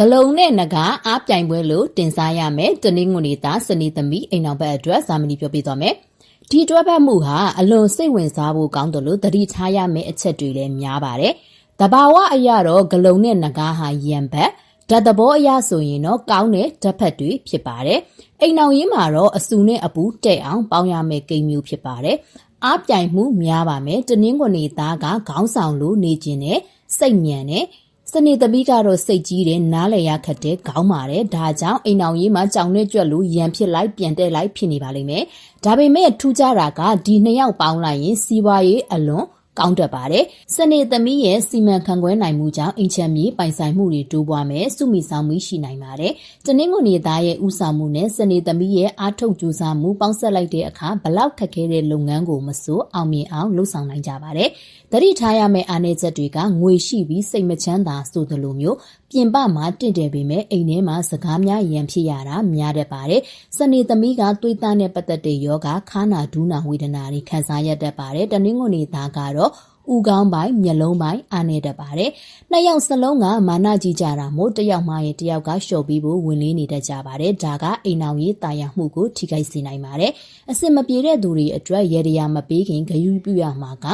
ဂလုံးနဲ့နဂါအားပြိုင်ပွဲလို့တင်စားရမယ်တနင်္ဂနွေသားစနေသမီးအိမ်အောင်ဘက်အတွက်ဇာမနီပြောပြသွားမယ်ဒီတွဲဖက်မှုဟာအလွန်စိတ်ဝင်စားဖို့ကောင်းတယ်လို့သတိထားရမယ့်အချက်တွေလည်းများပါတယ်တဘာဝအရာတော့ဂလုံးနဲ့နဂါဟာရံဘက်ဓာတ်သဘောအရဆိုရင်တော့ကောင်းတဲ့ဓာတ်ဖက်တွေဖြစ်ပါတယ်အိမ်အောင်ရင်းမှာတော့အဆူနဲ့အပူတဲ့အောင်ပေါင်းရမယ့်ကိန်းမျိုးဖြစ်ပါတယ်အားပြိုင်မှုများပါမယ်တနင်္ဂနွေသားကခေါင်းဆောင်လို့နေခြင်းနဲ့စိတ်ညံနဲ့စနေသမီးကတော့စိတ်ကြီးတယ်နားလည်ရခက်တယ်ခေါင်းပါတယ်ဒါကြောင့်အိမ်အောင်ရေးမှာကြောင်နဲ့ကြွက်လို့ရံဖြစ်လိုက်ပြန်တက်လိုက်ဖြစ်နေပါလိမ့်မယ်ဒါပေမဲ့ထူးခြားတာကဒီနှစ်ယောက်ပေါင်းလိုက်ရင်စီးပွားရေးအလွန်ကောင်းတတ်ပါတယ်စနေသမီးရဲ့စီမံခန့်ခွဲနိုင်မှုကြောင့်အိမ်ချမ်းမြေပိုင်ဆိုင်မှုတွေတိုးပွားမယ်စုမိဆောင်မှုရှိနိုင်ပါတယ်တနင်္ဂနွေသားရဲ့ဥဆောင်မှုနဲ့စနေသမီးရဲ့အားထုတ်ကြိုးစားမှုပေါင်းဆက်လိုက်တဲ့အခါဘလောက်ခက်ခဲတဲ့လုပ်ငန်းကိုမစိုးအောင်မြင်အောင်လှုပ်ဆောင်နိုင်ကြပါတယ်တတိထားရမယ့်အားနည်းချက်တွေကငွေရှိပြီးစိတ်မချမ်းသာဆိုသလိုမျိုးပြင်ပမှာတင့်တယ်ပေမဲ့အိမ်ထဲမှာစကားများရန်ဖြစ်ရတာများတတ်ပါတယ်စနေသမီးကသွေးသားနဲ့ပတ်သက်တဲ့ယောဂခါနာဒူးနာဝေဒနာတွေခံစားရတတ်ပါတယ်တနင်္ဂနွေသားကတော့ဥကောင်းပိုင်းမျက်လုံးပိုင်းအားနေတတ်ပါတယ်နှစ်ယောက်စလုံးကမာနကြီးကြတာမို့တယောက်မှရင်တယောက်ကလျှော့ပြီးဖို့ဝင်လေးနေတတ်ကြပါတယ်ဒါကအိမ်အောင်ရေးတာယာမှုကိုထိခိုက်စေနိုင်ပါတယ်အစင်မပြေတဲ့သူတွေအတွက်ရေတရာမပေးခင်ဂရုပြုရမှာက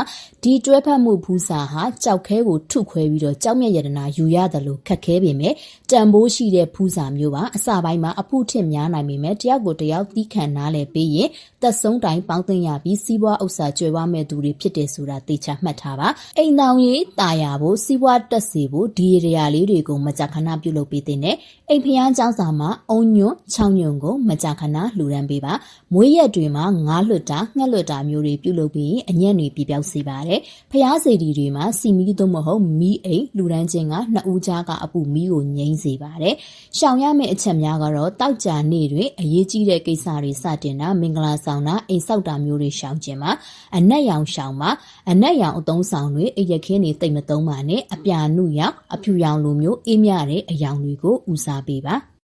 ဒီတွဲဖက်မှုဖူးစာဟာကြောက်ခဲကိုထုခွဲပြီးတော့ကြောက်မြတ်ရတနာယူရတယ်လို့ခက်ခဲပေမဲ့တန်ဖိုးရှိတဲ့ဖူးစာမျိုးပါအစပိုင်းမှာအဖုထစ်များနိုင်ပေမဲ့တယောက်ကိုတယောက်သီးခံနားလဲပေးရင်သက်ဆုံးတိုင်းပေါင်းသိရပြီးစီးပွားဥစ္စာကျွေးဝမဲ့သူတွေဖြစ်တယ်ဆိုတာသိချမှတ်ထားပါအိမ်တော်ရေးတာယာဖို့စီးပွားတက်စီဖို့ဒီရေရာလေးတွေကိုမကြာခဏပြုလုပ်ပေးတဲ့နဲ့အိမ်ဖျားเจ้าစာမှာအုံညွန့်ချောင်းညွန့်ကိုမကြာခဏလှူဒန်းပေးပါမွေးရက်တွေမှာငါးလွတ်တာငှက်လွတ်တာမျိုးတွေပြုလုပ်ပြီးအညံ့တွေပြပြောက်စေပါတယ်ဖျားစေတီတွေမှာစီမီသို့မဟုတ်မီးအိမ်လှူဒန်းခြင်းကနှစ်ဦးကြားကအပူမီးကိုငြိမ်းစေပါတယ်ရှောင်ရမယ့်အချက်များကတော့တောက်ကြနေ့တွင်အရေးကြီးတဲ့ကိစ္စတွေစတင်တာမင်္ဂလာဆောင်တာအိမ်ဆောက်တာမျိုးတွေရှောင်ခြင်းမှာအနက်ရောင်ရှောင်မှာအနက်ရောင်အသုံးဆောင်တွေအိပ်ရခင်းတွေတိတ်မသုံးပါနဲ့အပြာနုရောင်အဖြူရောင်လိုမျိုးအေးမြတဲ့အယောင်တွေကိုဦးစားပေးပါ